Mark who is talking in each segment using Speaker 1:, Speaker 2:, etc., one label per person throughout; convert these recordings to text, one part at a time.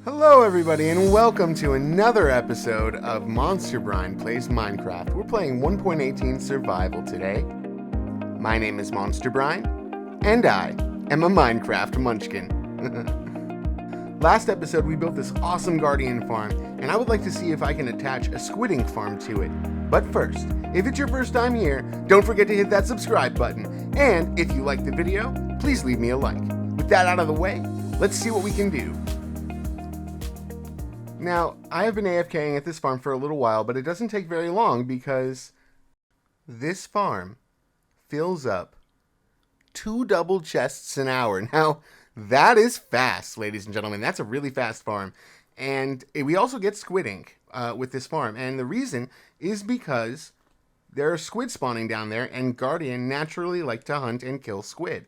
Speaker 1: Hello everybody and welcome to another episode of Monsterbrine Plays Minecraft. We're playing 1.18 Survival today. My name is Monsterbrine, and I am a Minecraft Munchkin. Last episode we built this awesome guardian farm, and I would like to see if I can attach a squidding farm to it. But first, if it's your first time here, don't forget to hit that subscribe button, and if you like the video, please leave me a like. With that out of the way, let's see what we can do. Now, I have been AFKing at this farm for a little while, but it doesn't take very long because this farm fills up 2 double chests an hour. Now, that is fast, ladies and gentlemen. That's a really fast farm. And we also get squidding with this farm. And the reason is because there are squid spawning down there, and Guardian naturally like to hunt and kill squid.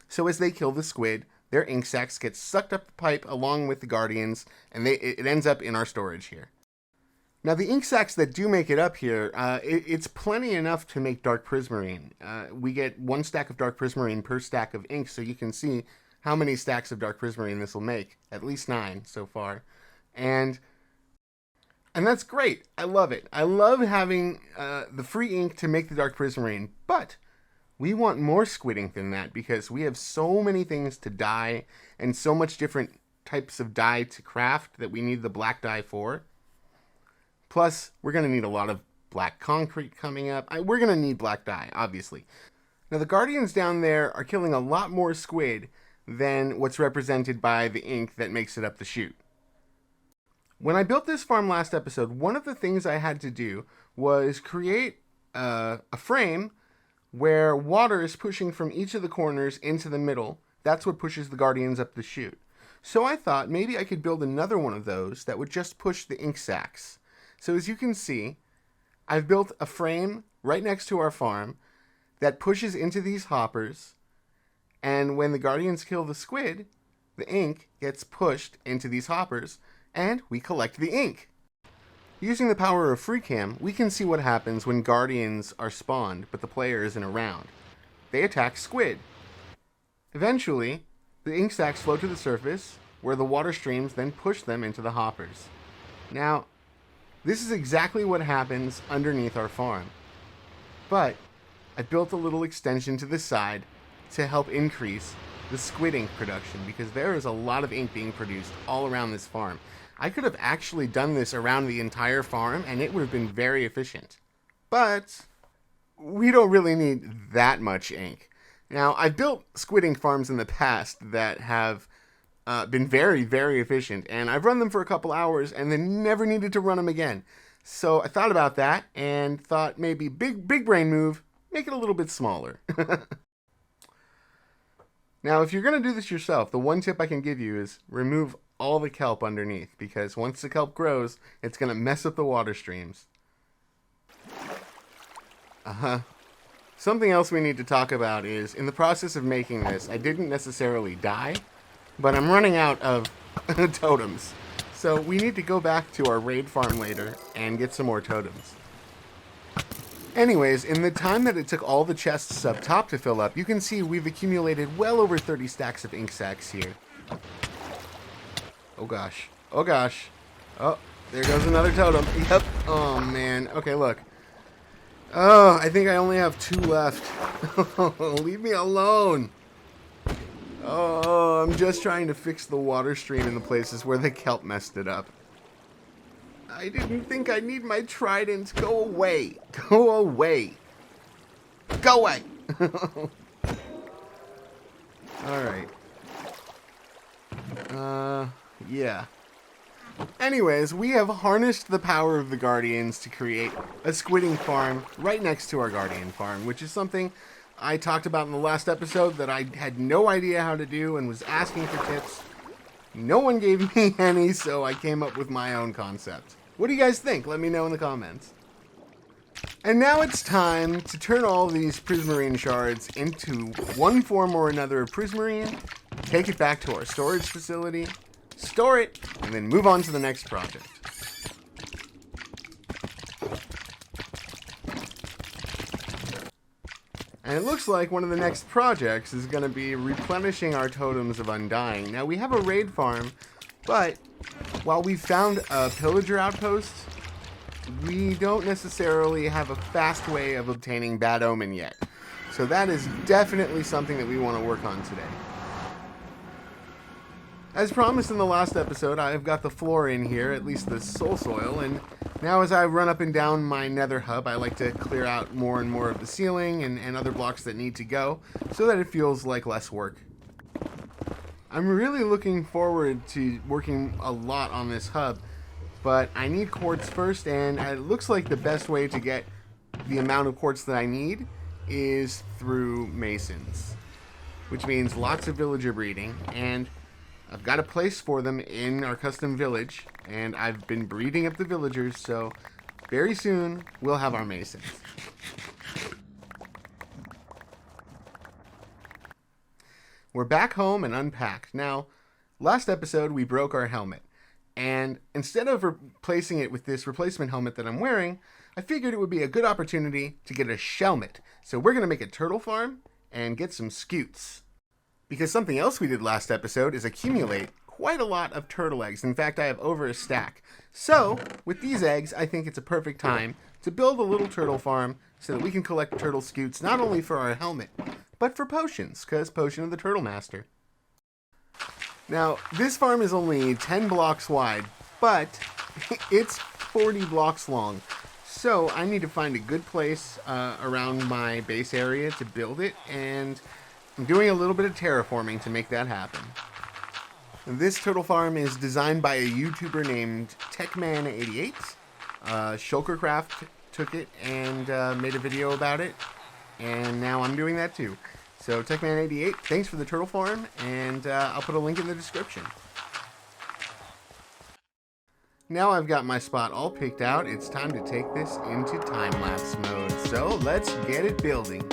Speaker 1: So as they kill the squid, their ink sacs get sucked up the pipe along with the Guardians, and it ends up in our storage here. Now, the ink sacs that do make it up here, it's plenty enough to make dark prismarine. We get 1 stack of dark prismarine per stack of ink, so you can see how many stacks of dark prismarine this will make. At least 9 so far. And that's great. I love it. I love having the free ink to make the dark prismarine, but we want more squid ink than that because we have so many things to dye and so much different types of dye to craft that we need the black dye for. Plus, we're going to need a lot of black concrete coming up. We're going to need black dye, obviously. Now, the Guardians down there are killing a lot more squid than what's represented by the ink that makes it up the chute. When I built this farm last episode, one of the things I had to do was create a frame where water is pushing from each of the corners into the middle. That's what pushes the Guardians up the chute. So I thought maybe I could build another one of those that would just push the ink sacs. So as you can see, I've built a frame right next to our farm that pushes into these hoppers, and when the Guardians kill the squid, the ink gets pushed into these hoppers, and we collect the ink. Using the power of FreeCam, we can see what happens when Guardians are spawned, but the player isn't around. They attack squid. Eventually, the ink sacs float to the surface, where the water streams then push them into the hoppers. Now, this is exactly what happens underneath our farm. But I built a little extension to the side to help increase the squid ink production, because there is a lot of ink being produced all around this farm. I could have actually done this around the entire farm, and it would have been very efficient. But we don't really need that much ink. Now, I've built squid ink farms in the past that have been very, very efficient, and I've run them for a couple hours and then never needed to run them again. So I thought about that and thought maybe big brain move, make it a little bit smaller. Now, if you're going to do this yourself, the one tip I can give you is remove all the kelp underneath, because once the kelp grows, it's going to mess up the water streams. Something else we need to talk about is, in the process of making this, I didn't necessarily die, but I'm running out of totems. So we need to go back to our raid farm later and get some more totems. Anyways, in the time that it took all the chests up top to fill up, you can see we've accumulated well over 30 stacks of ink sacs here. Oh gosh. Oh gosh. Oh, there goes another totem. Yep. Oh man. Okay, look. Oh, I think I only have 2 left. Leave me alone. Oh, I'm just trying to fix the water stream in the places where the kelp messed it up. I didn't think I need my trident. Go away. Go away. Go away. Alright. Yeah. Anyways, we have harnessed the power of the Guardians to create a squidding farm right next to our Guardian farm, which is something I talked about in the last episode that I had no idea how to do and was asking for tips. No one gave me any, so I came up with my own concept. What do you guys think? Let me know in the comments. And now it's time to turn all these prismarine shards into one form or another of prismarine, take it back to our storage facility, store it, and then move on to the next project. And it looks like one of the next projects is going to be replenishing our totems of undying. Now, we have a raid farm But while we found a pillager outpost, we don't necessarily have a fast way of obtaining Bad Omen yet. So that is definitely something that we want to work on today. As promised in the last episode, I've got the floor in here, at least the soul soil, and now as I run up and down my nether hub, I like to clear out more and more of the ceiling and other blocks that need to go, so that it feels like less work. I'm really looking forward to working a lot on this hub, but I need quartz first, and it looks like the best way to get the amount of quartz that I need is through masons, which means lots of villager breeding, and I've got a place for them in our custom village, and I've been breeding up the villagers, so very soon we'll have our masons. We're back home and unpacked. Now, last episode we broke our helmet, and instead of replacing it with this replacement helmet that I'm wearing, I figured it would be a good opportunity to get a Shellmet. So we're going to make a turtle farm and get some scutes. Because something else we did last episode is accumulate quite a lot of turtle eggs. In fact, I have over a stack. So, with these eggs, I think it's a perfect time to build a little turtle farm so that we can collect turtle scutes not only for our helmet, but for potions, because Potion of the Turtle Master. Now, this farm is only 10 blocks wide, but it's 40 blocks long. So, I need to find a good place around my base area to build it, and I'm doing a little bit of terraforming to make that happen. This turtle farm is designed by a YouTuber named Techman88. Shulkercraft took it and made a video about it, and now I'm doing that too. So Techman88, thanks for the turtle farm, and I'll put a link in the description. Now I've got my spot all picked out, it's time to take this into time-lapse mode. So let's get it building.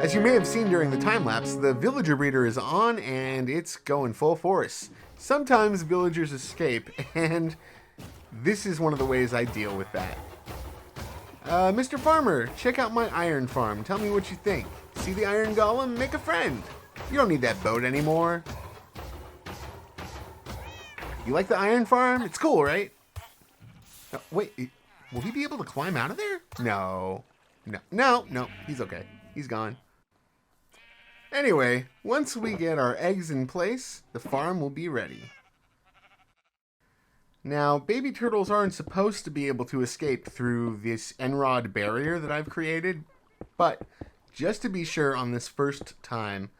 Speaker 1: As you may have seen during the time lapse, the villager breeder is on and it's going full force. Sometimes villagers escape, and this is one of the ways I deal with that. Mr. Farmer, check out my iron farm. Tell me what you think. See the iron golem? Make a friend. You don't need that boat anymore. You like the iron farm? It's cool, right? Wait, will he be able to climb out of there? No. No, he's okay. He's gone. Anyway, once we get our eggs in place, the farm will be ready. Now, baby turtles aren't supposed to be able to escape through this end-rod barrier that I've created, but just to be sure on this first time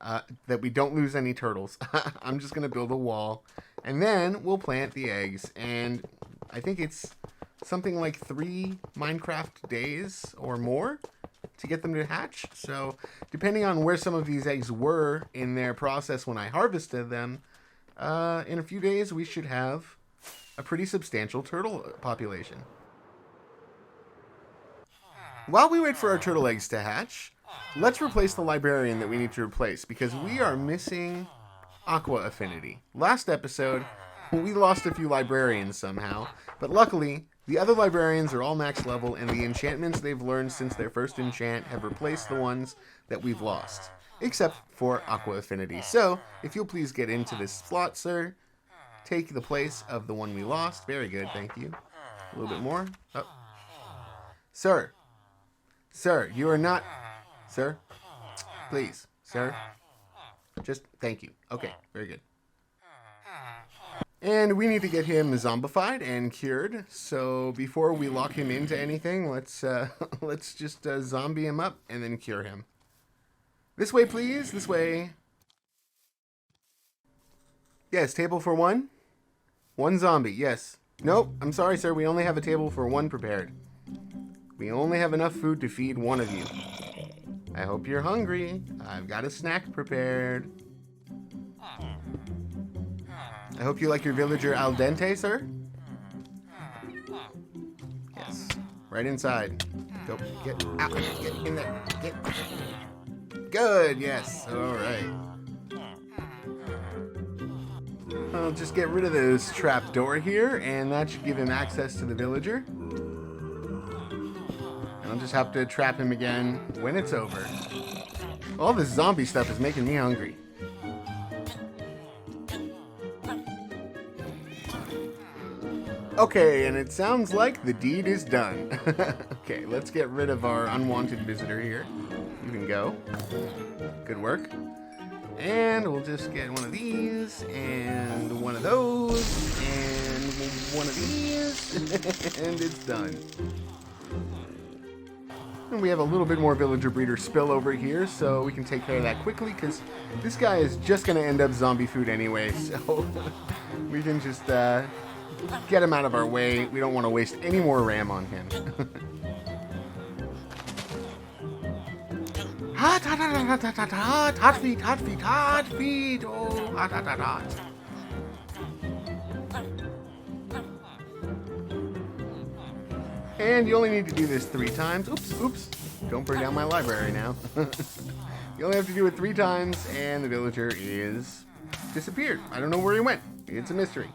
Speaker 1: that we don't lose any turtles, I'm just going to build a wall, and then we'll plant the eggs, and I think it's something like 3 Minecraft days or more to get them to hatch. So depending on where some of these eggs were in their process when I harvested them, in a few days we should have a pretty substantial turtle population. While we wait for our turtle eggs to hatch, let's replace the librarian that we need to replace, because we are missing aqua affinity. Last episode, we lost a few librarians somehow, but luckily, the other librarians are all max level, and the enchantments they've learned since their first enchant have replaced the ones that we've lost, except for aqua affinity. So, if you'll please get into this slot, sir, take the place of the one we lost. Very good, thank you. A little bit more. Oh. Sir, you are not... Sir, please, sir. Just thank you. Okay, very good. And we need to get him zombified and cured. So before we lock him into anything, let's just zombie him up and then cure him. This way, please. This way. Yes, table for 1. 1 zombie. Yes. Nope. I'm sorry, sir. We only have a table for 1 prepared. We only have enough food to feed 1 of you. I hope you're hungry. I've got a snack prepared. I hope you like your villager al dente, sir. Yes. Right inside. Go. Get out. Get in there. Get. Good. Yes. All right. I'll just get rid of this trap door here, and that should give him access to the villager. I'll just have to trap him again when it's over. All this zombie stuff is making me hungry. Okay, and it sounds like the deed is done. Okay, let's get rid of our unwanted visitor here. You can go. Good work. And we'll just get one of these, and one of those, and one of these, and it's done. And we have a little bit more villager breeder spill over here, so we can take care of that quickly, because this guy is just going to end up zombie food anyway, so we can just get him out of our way. We don't want to waste any more RAM on him. Hot feet, oh, hot. And you only need to do this 3 times. Oops. Don't burn down my library now. You only have to do it 3 times, and the villager is disappeared. I don't know where he went. It's a mystery.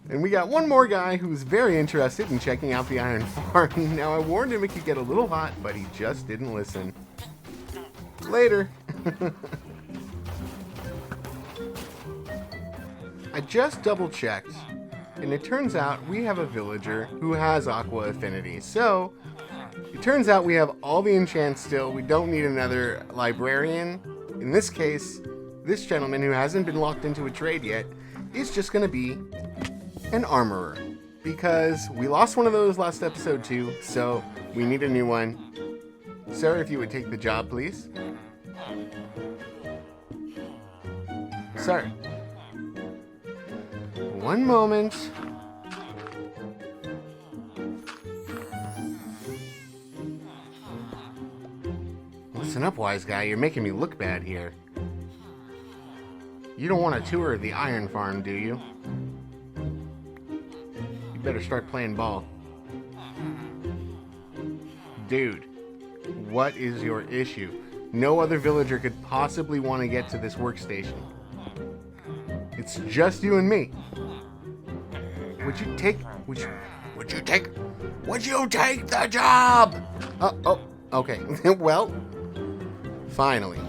Speaker 1: And we got one more guy who's very interested in checking out the iron farm. Now, I warned him it could get a little hot, but he just didn't listen. Later. I just double-checked, and it turns out we have a villager who has aqua affinity. So, it turns out we have all the enchants still. We don't need another librarian. In this case, this gentleman who hasn't been locked into a trade yet is just going to be an armorer, because we lost one of those last episode too, so we need a new one. Sir, if you would take the job, please. Sir. One moment. Listen up, wise guy. You're making me look bad here. You don't want a tour of the iron farm, do you? You better start playing ball. Dude, What is your issue? No other villager could possibly want to get to this workstation. It's just you and me. Would you take the job? Oh, okay. Well, finally.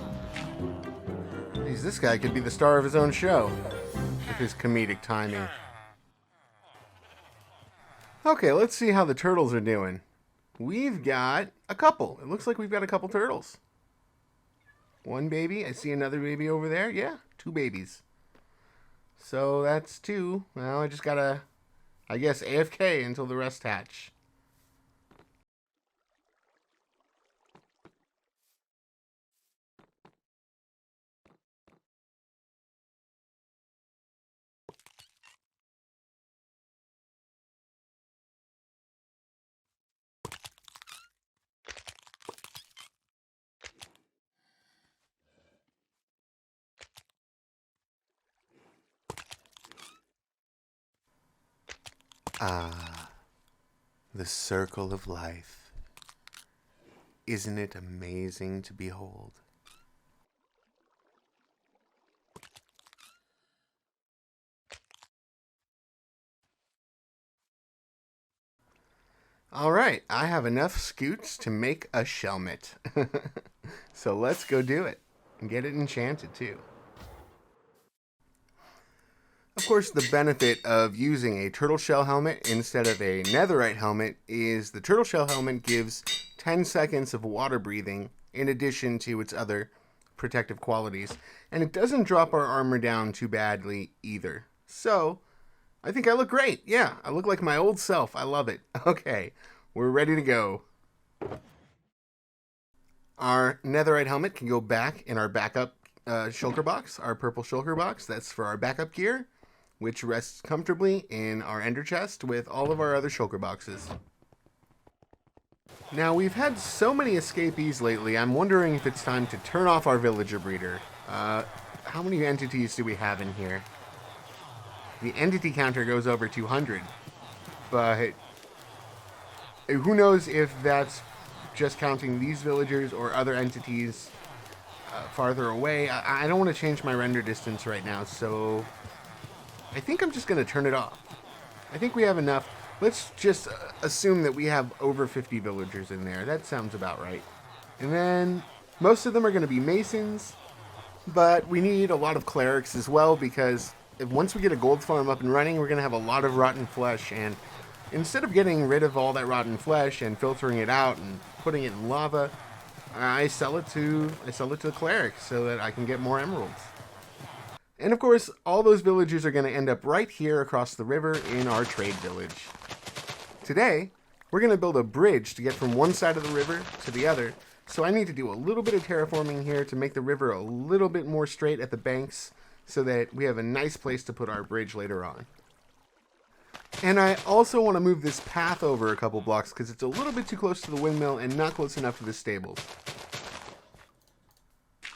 Speaker 1: Geez, this guy could be the star of his own show with his comedic timing. Okay, let's see how the turtles are doing. We've got a couple. It looks like we've got a couple turtles. One baby. I see another baby over there. Yeah, 2 babies. So that's 2. Well, I just gotta, I guess, AFK until the rest hatch. Ah, the circle of life. Isn't it amazing to behold? All right, I have enough scutes to make a Shellmet. So let's go do it and get it enchanted too. Of course, the benefit of using a turtle shell helmet instead of a netherite helmet is the turtle shell helmet gives 10 seconds of water breathing in addition to its other protective qualities, and it doesn't drop our armor down too badly either. So, I think I look great. Yeah, I look like my old self. I love it. Okay, we're ready to go. Our netherite helmet can go back in our backup shulker box, our purple shulker box. That's for our backup gear, which rests comfortably in our ender chest with all of our other shulker boxes. Now, we've had so many escapees lately, I'm wondering if it's time to turn off our villager breeder. How many entities do we have in here? The entity counter goes over 200, but who knows if that's just counting these villagers or other entities farther away. I don't want to change my render distance right now, so I think I'm just going to turn it off. I think we have enough. Let's just assume that we have over 50 villagers in there. That sounds about right. And then most of them are going to be masons, but we need a lot of clerics as well, because once we get a gold farm up and running, we're going to have a lot of rotten flesh, and instead of getting rid of all that rotten flesh and filtering it out and putting it in lava, I sell it to the clerics so that I can get more emeralds. And of course, all those villagers are going to end up right here across the river in our trade village. Today, we're going to build a bridge to get from one side of the river to the other, so I need to do a little bit of terraforming here to make the river a little bit more straight at the banks so that we have a nice place to put our bridge later on. And I also want to move this path over a couple blocks because it's a little bit too close to the windmill and not close enough to the stables.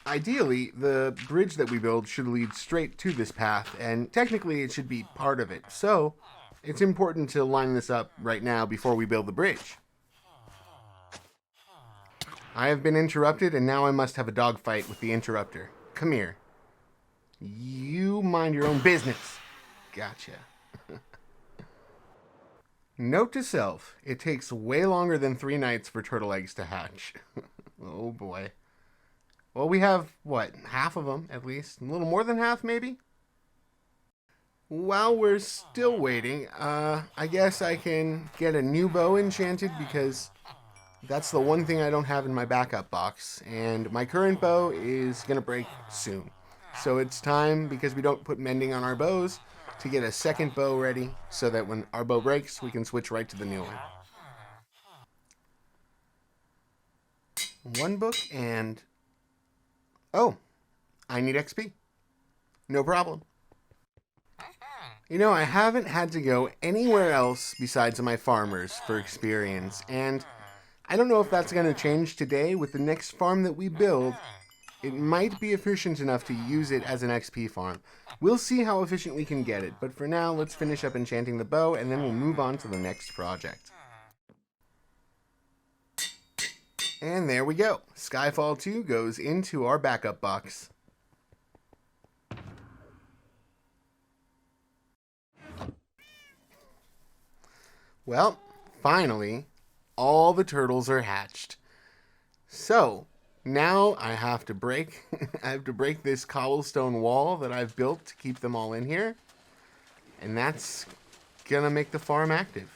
Speaker 1: Ideally, the bridge that we build should lead straight to this path, and technically it should be part of it. So, it's important to line this up right now before we build the bridge. I have been interrupted, and now I must have a dogfight with the interrupter. Come here. You mind your own business. Gotcha. Note to self, it takes way longer than 3 nights for turtle eggs to hatch. Oh boy. Well, we have, what, half of them, at least? A little more than half, maybe? While we're still waiting, I guess I can get a new bow enchanted, because that's the one thing I don't have in my backup box. And my current bow is going to break soon. So it's time, because we don't put mending on our bows, to get a second bow ready so that when our bow breaks, we can switch right to the new one. One book and... oh, I need XP. No problem. You know, I haven't had to go anywhere else besides my farmers for experience, and I don't know if that's going to change today. With the next farm that we build, it might be efficient enough to use it as an XP farm. We'll see how efficient we can get it, but for now, let's finish up enchanting the bow, and then we'll move on to the next project. And there we go. Skyfall 2 goes into our backup box. Well, finally, all the turtles are hatched. So, now I have to break this cobblestone wall that I've built to keep them all in here. And that's gonna make the farm active.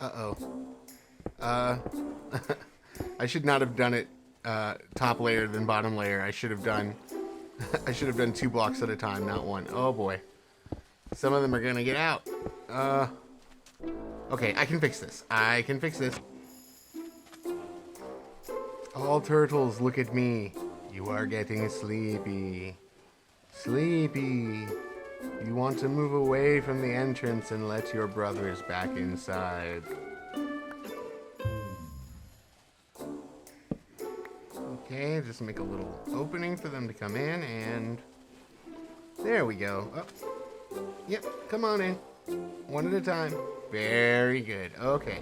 Speaker 1: Uh-oh. I should not have done it top layer than bottom layer. I should have done 2 blocks at a time, not 1. Oh boy. Some of them are gonna get out. Okay, I can fix this. All turtles, look at me. You are getting sleepy. Sleepy. You want to move away from the entrance and let your brothers back inside. Okay, just make a little opening for them to come in, and there we go. Oh. Yep, come on in. 1 at a time. Very good. Okay.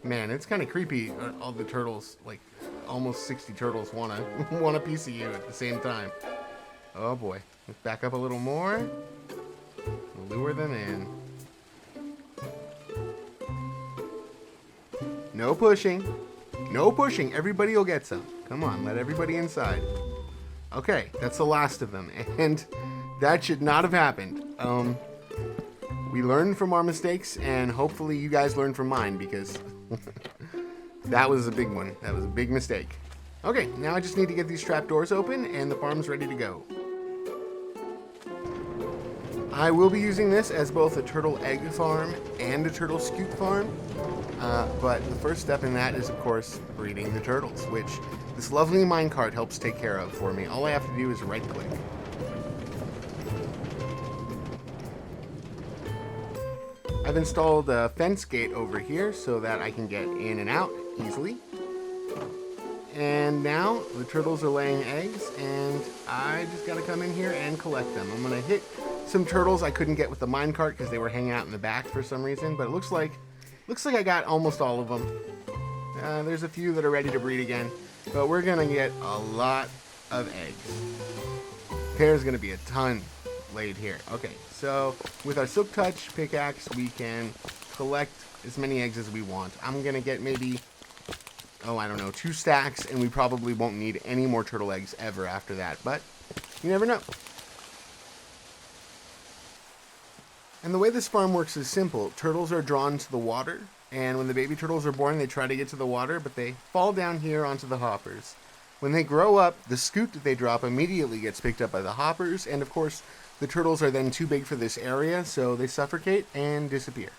Speaker 1: Man, it's kind of creepy. All the turtles, like almost 60 turtles, want a piece of you at the same time. Oh boy. Let's back up a little more. Lure them in. No pushing. No pushing. Everybody will get some. Come on, let everybody inside. Okay, that's the last of them. And that should not have happened. We learned from our mistakes, and hopefully you guys learned from mine, because that was a big one. That was a big mistake. Okay, now I just need to get these trapdoors open, and the farm's ready to go. I will be using this as both a turtle egg farm and a turtle scute farm, but the first step in that is, of course, breeding the turtles, which this lovely minecart helps take care of for me. All I have to do is right-click. I've installed a fence gate over here so that I can get in and out easily. And now the turtles are laying eggs, and I just gotta come in here and collect them. I'm gonna hit some turtles I couldn't get with the minecart because they were hanging out in the back for some reason, but it looks like I got almost all of them. There's a few that are ready to breed again, but we're gonna get a lot of eggs. There's gonna be a ton laid here. Okay, so with our silk touch pickaxe, we can collect as many eggs as we want. I'm gonna get maybe, I don't know, 2 stacks, and we probably won't need any more turtle eggs ever after that, but you never know. And the way this farm works is simple. Turtles are drawn to the water, and when the baby turtles are born, they try to get to the water, but they fall down here onto the hoppers. When they grow up, the scute that they drop immediately gets picked up by the hoppers, and of course, the turtles are then too big for this area, so they suffocate and disappear.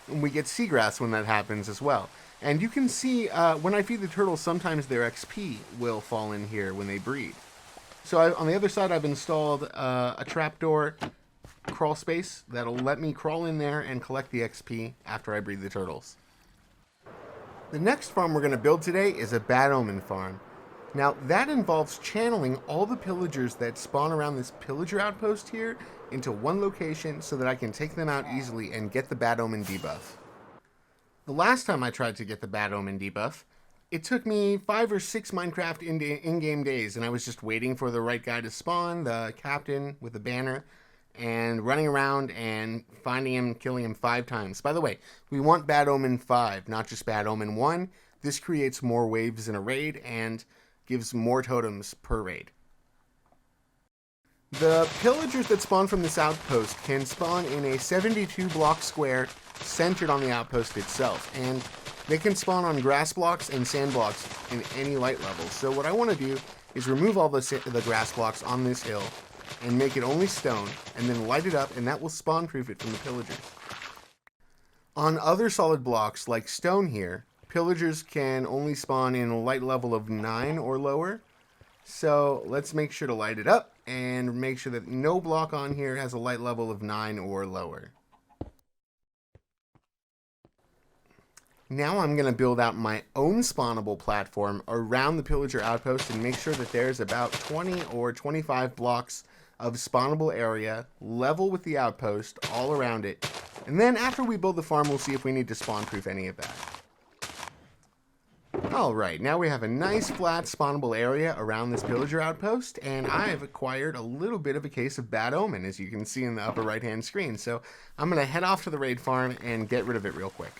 Speaker 1: And we get seagrass when that happens as well. And you can see, when I feed the turtles, sometimes their XP will fall in here when they breed. So on the other side, I've installed a trapdoor crawl space that'll let me crawl in there and collect the XP after I breed the turtles. The next farm we're going to build today is a bad omen farm. Now, that involves channeling all the pillagers that spawn around this pillager outpost here into one location so that I can take them out easily and get the bad omen debuff. The last time I tried to get the bad omen debuff, it took me 5 or 6 Minecraft in-game days, and I was just waiting for the right guy to spawn, the captain with the banner, and running around and finding him, killing him 5 times. By the way, we want bad omen 5, not just bad omen 1. This creates more waves in a raid and gives more totems per raid. The pillagers that spawn from this outpost can spawn in a 72 block square centered on the outpost itself, and they can spawn on grass blocks and sand blocks in any light level. So what I want to do is remove all the grass blocks on this hill and make it only stone, and then light it up, and that will spawn proof it from the pillagers. On other solid blocks like stone here, pillagers can only spawn in a light level of 9 or lower. So let's make sure to light it up and make sure that no block on here has a light level of 9 or lower. Now I'm going to build out my own spawnable platform around the pillager outpost and make sure that there's about 20 or 25 blocks of spawnable area, level with the outpost, all around it. And then after we build the farm, we'll see if we need to spawn-proof any of that. Alright, now we have a nice flat spawnable area around this pillager outpost, and I've acquired a little bit of a case of bad omen, as you can see in the upper right-hand screen. So I'm going to head off to the raid farm and get rid of it real quick.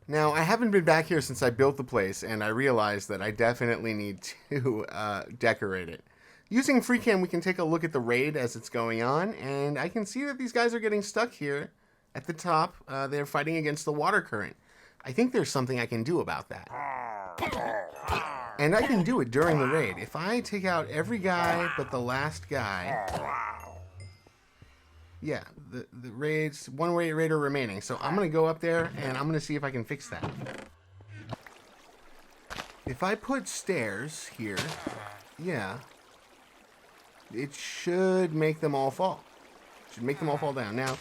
Speaker 1: Now, I haven't been back here since I built the place, and I realized that I definitely need to decorate it. Using FreeCam, we can take a look at the raid as it's going on, and I can see that these guys are getting stuck here at the top. They're fighting against the water current. I think there's something I can do about that. And I can do it during the raid. If I take out every guy but the last guy... Yeah, the raids, one raider remaining. So I'm going to go up there and I'm going to see if I can fix that. If I put stairs here, yeah, it should make them all fall. It should make them all fall down. Now,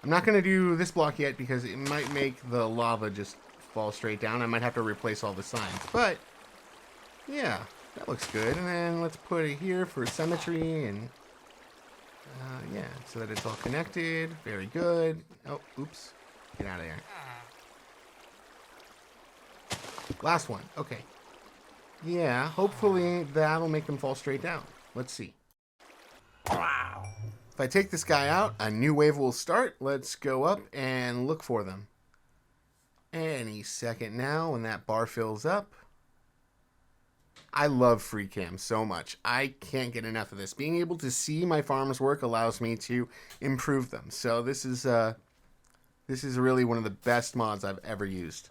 Speaker 1: I'm not going to do this block yet because it might make the lava just fall straight down. I might have to replace all the signs. But, yeah, that looks good. And then let's put it here for symmetry and... yeah, so that it's all connected. Very good. Oh, oops. Get out of there. Last one. Okay. Yeah, hopefully that'll make them fall straight down. Let's see. If I take this guy out, a new wave will start. Let's go up and look for them. Any second now when that bar fills up. I love FreeCam so much. I can't get enough of this. Being able to see my farms work allows me to improve them. So this is really one of the best mods I've ever used.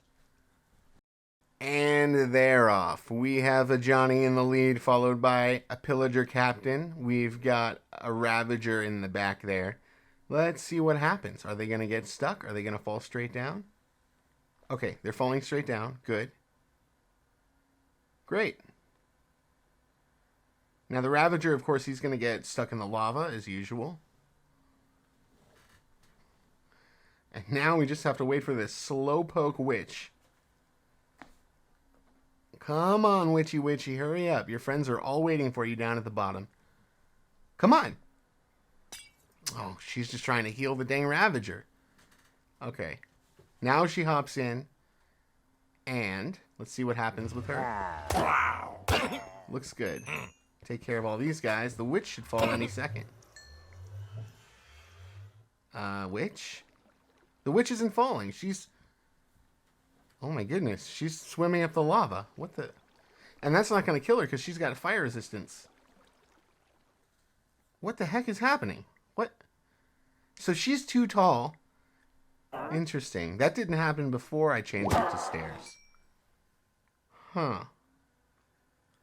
Speaker 1: And they're off. We have a Johnny in the lead, followed by a Pillager Captain. We've got a Ravager in the back there. Let's see what happens. Are they going to get stuck? Are they going to fall straight down? Okay, they're falling straight down. Good. Great. Now the Ravager, of course, he's going to get stuck in the lava, as usual. And now we just have to wait for this Slowpoke Witch. Come on, Witchy Witchy, hurry up. Your friends are all waiting for you down at the bottom. Come on. Oh, she's just trying to heal the dang Ravager. Okay. Now she hops in. And let's see what happens with her. Looks good. Take care of all these guys. The witch should fall any second. Witch? The witch isn't falling. She's... Oh my goodness. She's swimming up the lava. What the... And that's not going to kill her because she's got fire resistance. What the heck is happening? What? So she's too tall. Interesting. That didn't happen before I changed it to stairs. Huh.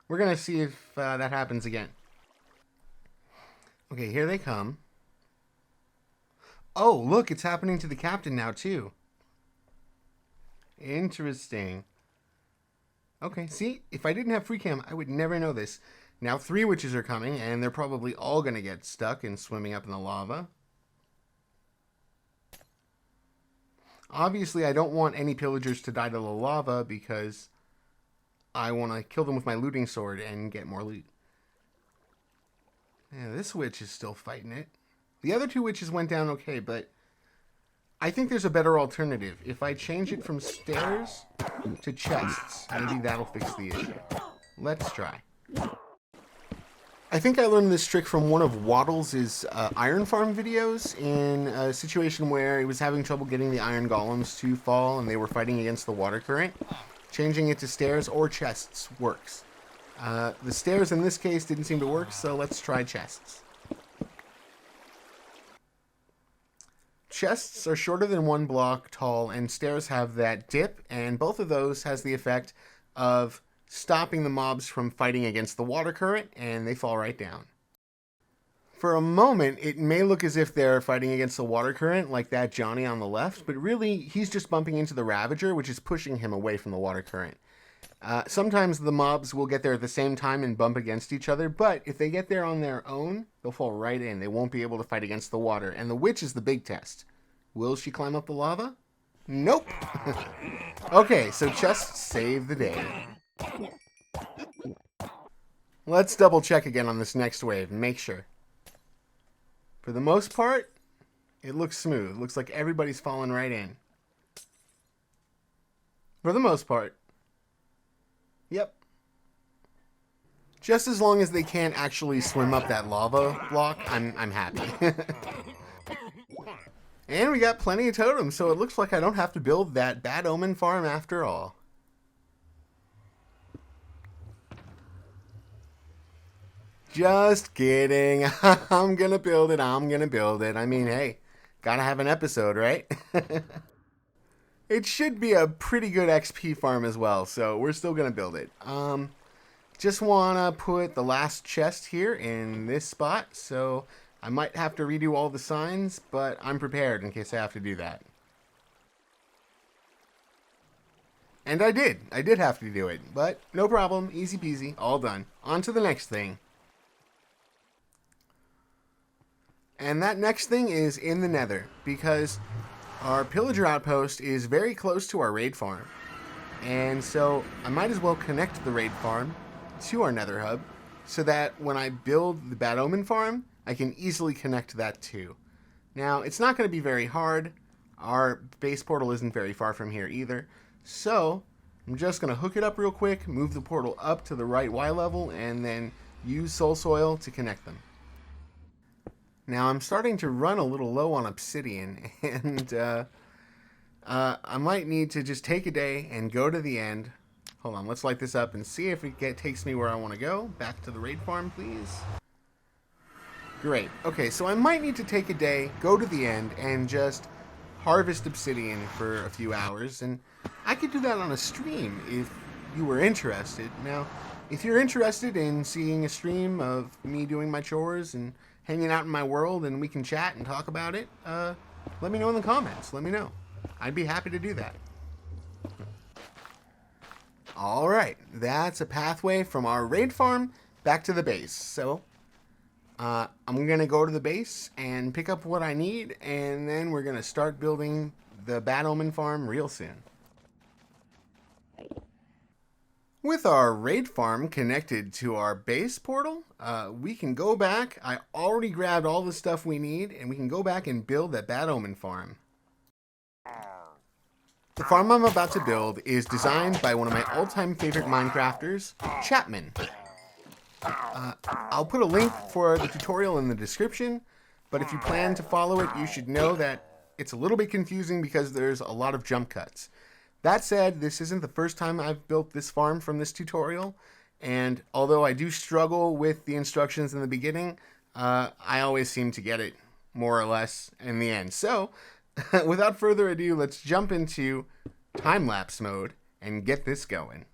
Speaker 1: We're going to see if that happens again. Okay, here they come. Oh, look, it's happening to the captain now, too. Interesting. Okay, see, if I didn't have FreeCam, I would never know this. Now 3 witches are coming, and they're probably all going to get stuck and swimming up in the lava. Obviously, I don't want any pillagers to die to the lava because... I want to kill them with my looting sword and get more loot. Yeah, this witch is still fighting it. The other 2 witches went down okay, but I think there's a better alternative. If I change it from stairs to chests, maybe that'll fix the issue. Let's try. I think I learned this trick from one of Waddles' iron farm videos in a situation where he was having trouble getting the iron golems to fall and they were fighting against the water current. Changing it to stairs or chests works. The stairs in this case didn't seem to work, so let's try chests. Chests are shorter than 1 block tall, and stairs have that dip, and both of those has the effect of stopping the mobs from fighting against the water current, and they fall right down. For a moment, it may look as if they're fighting against the water current, like that Johnny on the left, but really, he's just bumping into the Ravager, which is pushing him away from the water current. Sometimes the mobs will get there at the same time and bump against each other, but if they get there on their own, they'll fall right in. They won't be able to fight against the water, and the witch is the big test. Will she climb up the lava? Nope. Okay, so chests save the day. Let's double check again on this next wave and make sure. For the most part, it looks smooth. It looks like everybody's falling right in. For the most part. Yep. Just as long as they can't actually swim up that lava block, I'm happy. And we got plenty of totems, so it looks like I don't have to build that bad omen farm after all. Just kidding. I'm gonna build it. I mean, hey, gotta have an episode, right? It should be a pretty good XP farm as well, so we're still gonna build it. Just wanna put the last chest here in this spot, so I might have to redo all the signs, but I'm prepared in case I have to do that. And I did have to do it, but no problem, easy peasy, all done. On to the next thing. And that next thing is in the Nether, because our pillager outpost is very close to our raid farm. And so I might as well connect the raid farm to our Nether hub, so that when I build the bad omen farm, I can easily connect that too. Now, it's not going to be very hard. Our base portal isn't very far from here either. So I'm just going to hook it up real quick, move the portal up to the right Y level, and then use soul soil to connect them. Now, I'm starting to run a little low on obsidian, and I might need to just take a day and go to the end. Hold on, let's light this up and see if it takes me where I want to go. Back to the raid farm, please. Great. Okay, so I might need to take a day, go to the end, and just harvest obsidian for a few hours. And I could do that on a stream if you were interested. Now, if you're interested in seeing a stream of me doing my chores and hanging out in my world and we can chat and talk about it, let me know in the comments. Let me know. I'd be happy to do that. Alright, that's a pathway from our raid farm back to the base. So, I'm going to go to the base and pick up what I need, and then we're going to start building the bad omen farm real soon. With our raid farm connected to our base portal, we can go back. I already grabbed all the stuff we need, and we can go back and build that bad omen farm. The farm I'm about to build is designed by one of my all-time favorite Minecrafters, Chapman. I'll put a link for the tutorial in the description, but if you plan to follow it, you should know that it's a little bit confusing because there's a lot of jump cuts. That said, this isn't the first time I've built this farm from this tutorial, and although I do struggle with the instructions in the beginning, I always seem to get it more or less in the end. So, without further ado, let's jump into time-lapse mode and get this going.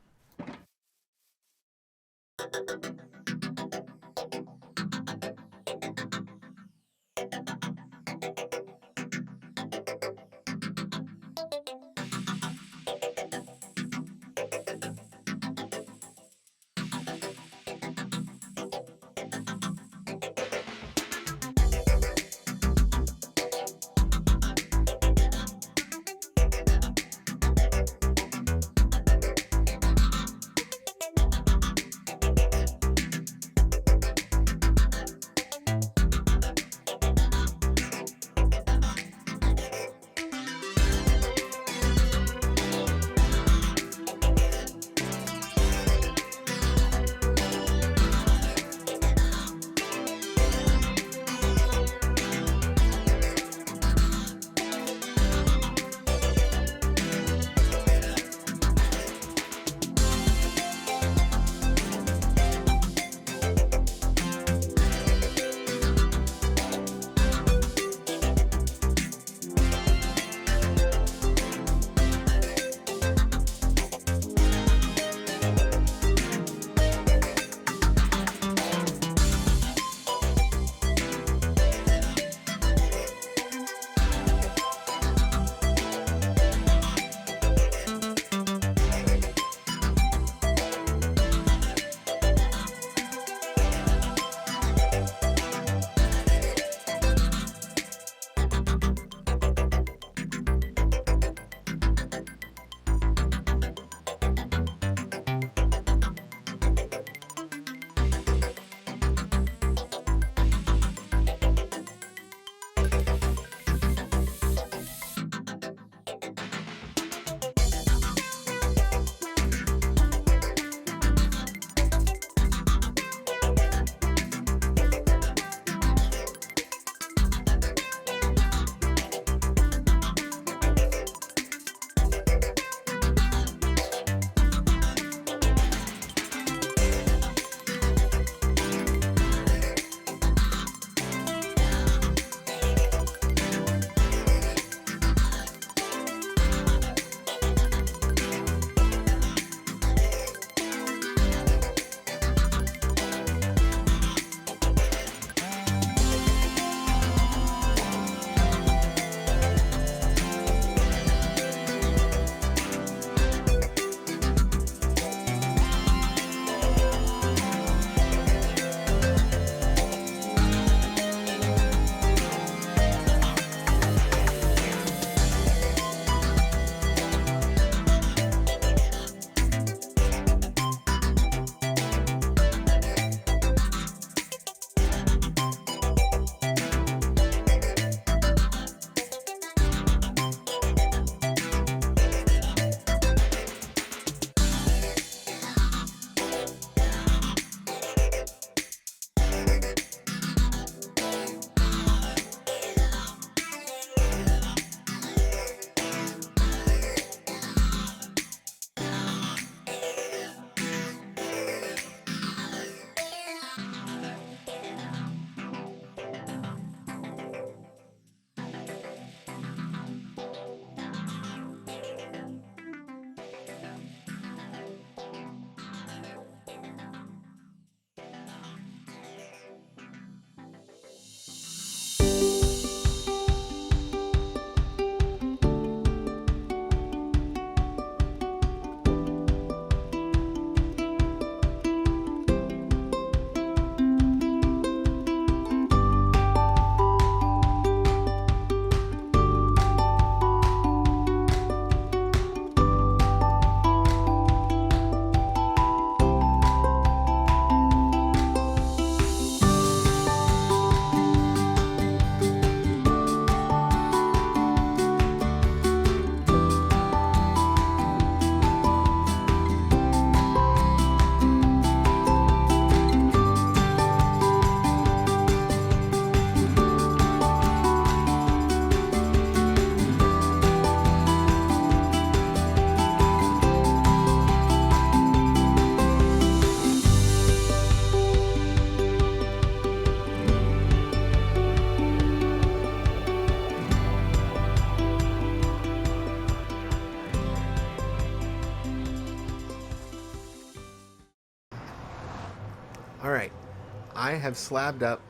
Speaker 1: I have slabbed up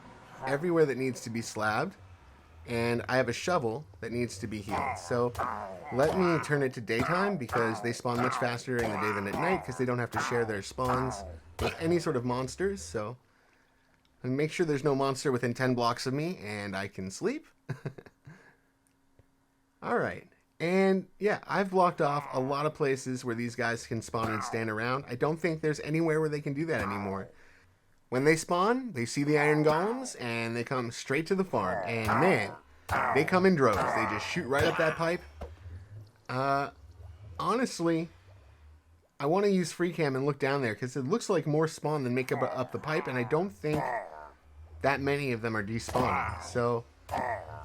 Speaker 1: everywhere that needs to be slabbed, and I have a shovel that needs to be healed. So let me turn it to daytime because they spawn much faster in the day than at night because they don't have to share their spawns with any sort of monsters. So and make sure there's no monster within 10 blocks of me and I can sleep. Alright, and yeah, I've blocked off a lot of places where these guys can spawn and stand around. I don't think there's anywhere where they can do that anymore. When they spawn, they see the iron golems, and they come straight to the farm. And man, they come in droves. They just shoot right up that pipe. Honestly, I want to use free cam and look down there, because it looks like more spawn than make up the pipe, and I don't think that many of them are despawning. So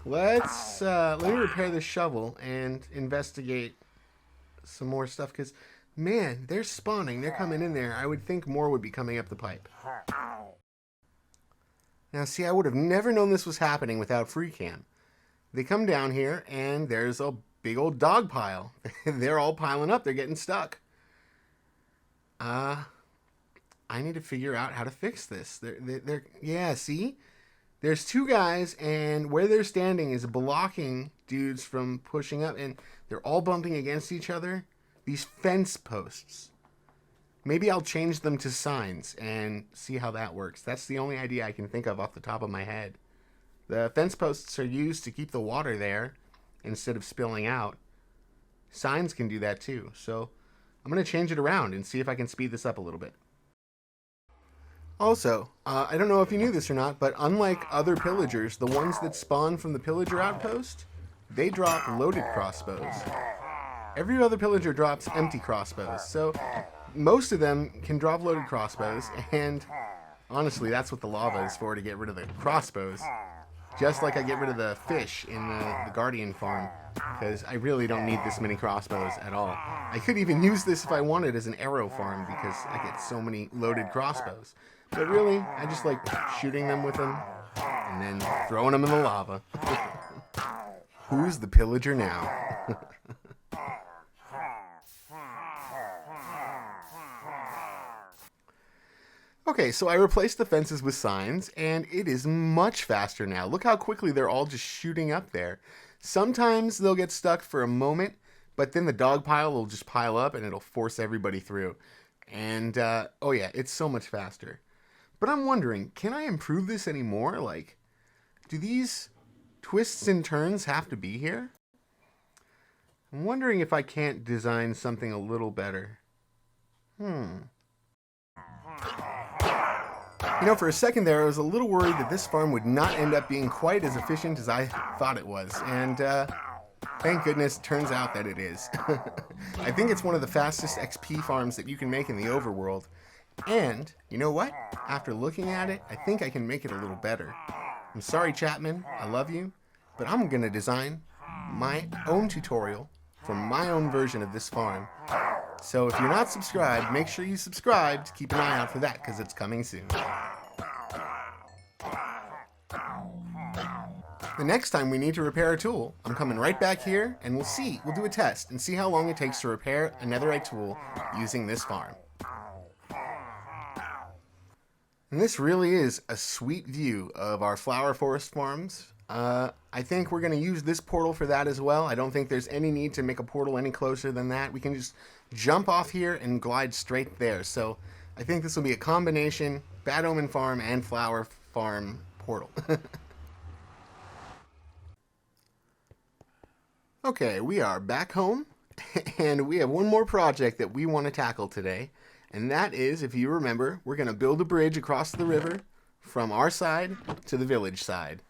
Speaker 1: let me repair this shovel and investigate some more stuff, because man, they're spawning. They're coming in there. I would think more would be coming up the pipe. Now, see, I would have never known this was happening without free cam. They come down here, and there's a big old dog pile. They're all piling up. They're getting stuck. I need to figure out how to fix this. Yeah, see? There's two guys, and where they're standing is blocking dudes from pushing up, and they're all bumping against each other. These fence posts. Maybe I'll change them to signs and see how that works. That's the only idea I can think of off the top of my head. The fence posts are used to keep the water there instead of spilling out. Signs can do that too. So I'm going to change it around and see if I can speed this up a little bit. Also, I don't know if you knew this or not, but unlike other pillagers, the ones that spawn from the pillager outpost, they drop loaded crossbows. Every other pillager drops empty crossbows, so most of them can drop loaded crossbows, and honestly, that's what the lava is for, to get rid of the crossbows. Just like I get rid of the fish in the Guardian farm, because I really don't need this many crossbows at all. I could even use this if I wanted as an arrow farm, because I get so many loaded crossbows. But really, I just like shooting them with them, and then throwing them in the lava. Who's the pillager now? Okay, so I replaced the fences with signs, and it is much faster now. Look how quickly they're all just shooting up there. Sometimes they'll get stuck for a moment, but then the dog pile will just pile up, and it'll force everybody through. And, oh yeah, it's so much faster. But I'm wondering, can I improve this anymore? Like, do these twists and turns have to be here? I'm wondering if I can't design something a little better. You know, for a second there, I was a little worried that this farm would not end up being quite as efficient as I thought it was. And, thank goodness, turns out that it is. I think it's one of the fastest XP farms that you can make in the overworld. And, you know what? After looking at it, I think I can make it a little better. I'm sorry, Chapman, I love you, but I'm going to design my own tutorial for my own version of this farm. So if you're not subscribed, make sure you subscribe to keep an eye out for that, because it's coming soon. The next time we need to repair a tool, I'm coming right back here, and we'll do a test and see how long it takes to repair a netherite tool using this farm. And this really is a sweet view of our flower forest farms. I think we're going to use this portal for that as well. I don't think there's any need to make a portal any closer than that. We can just jump off here and glide straight there. So I think this will be a combination Bad Omen farm and flower farm portal. Okay, we are back home, and we have one more project that we want to tackle today. And that is, if you remember, we're going to build a bridge across the river from our side to the village side.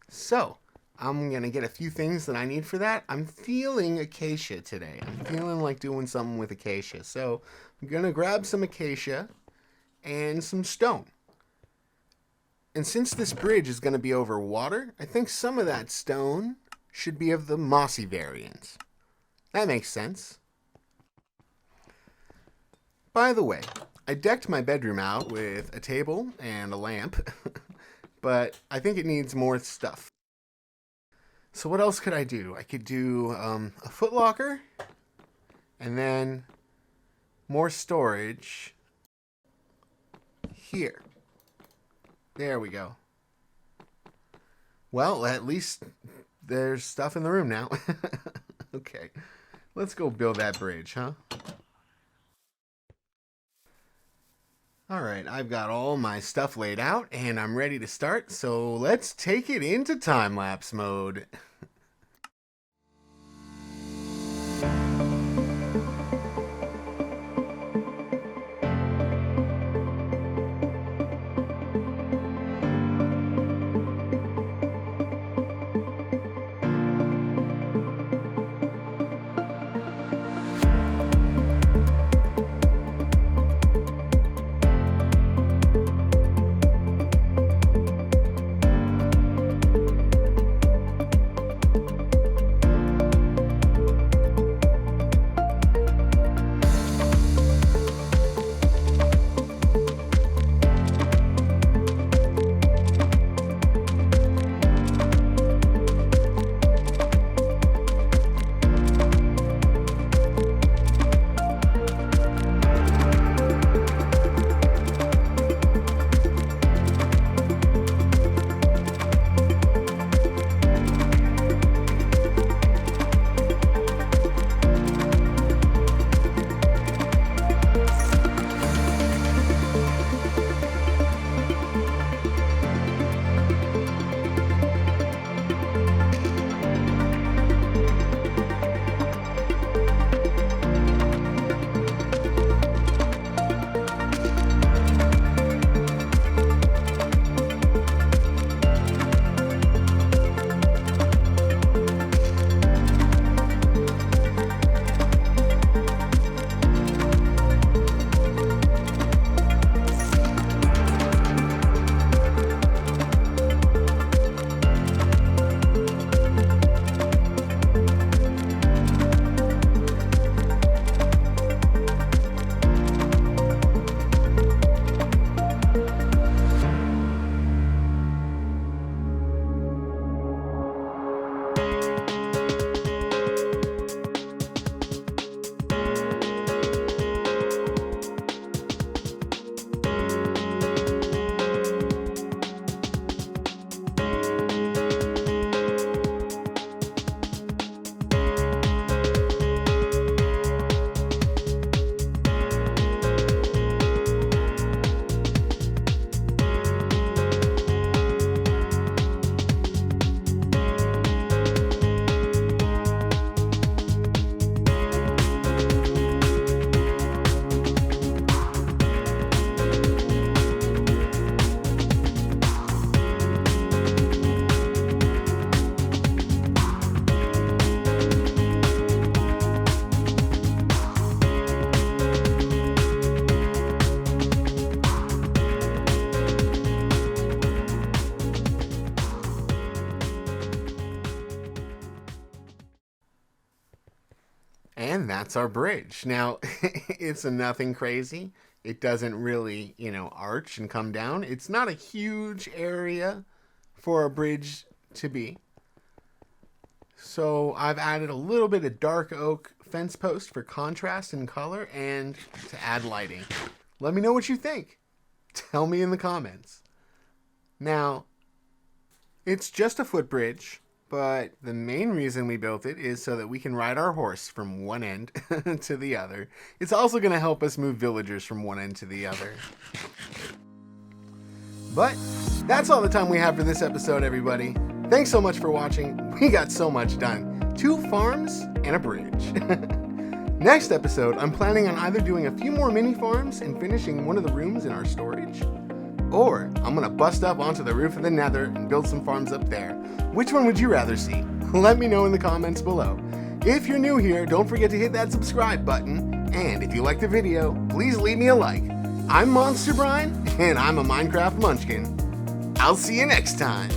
Speaker 1: So, I'm going to get a few things that I need for that. I'm feeling acacia today. I'm feeling like doing something with acacia. So, I'm going to grab some acacia and some stone. And since this bridge is going to be over water, I think some of that stone should be of the mossy variant. That makes sense. By the way, I decked my bedroom out with a table and a lamp, but I think it needs more stuff. So what else could I do? I could do a footlocker, and then more storage here. There we go. Well, at least there's stuff in the room now. Okay, let's go build that bridge, huh? Alright, I've got all my stuff laid out and I'm ready to start, so let's take it into time-lapse mode. And that's our bridge. Now, it's nothing crazy. It doesn't really, arch and come down. It's not a huge area for a bridge to be. So I've added a little bit of dark oak fence post for contrast and color and to add lighting. Let me know what you think. Tell me in the comments. Now, it's just a footbridge, but the main reason we built it is so that we can ride our horse from one end to the other. It's also going to help us move villagers from one end to the other. But that's all the time we have for this episode, everybody. Thanks so much for watching. We got so much done. 2 farms and a bridge. Next episode, I'm planning on either doing a few more mini farms and finishing one of the rooms in our storage, or I'm going to bust up onto the roof of the Nether and build some farms up there. Which one would you rather see? Let me know in the comments below. If you're new here, don't forget to hit that subscribe button. And if you liked the video, please leave me a like. I'm Monsterbrine, and I'm a Minecraft Munchkin. I'll see you next time.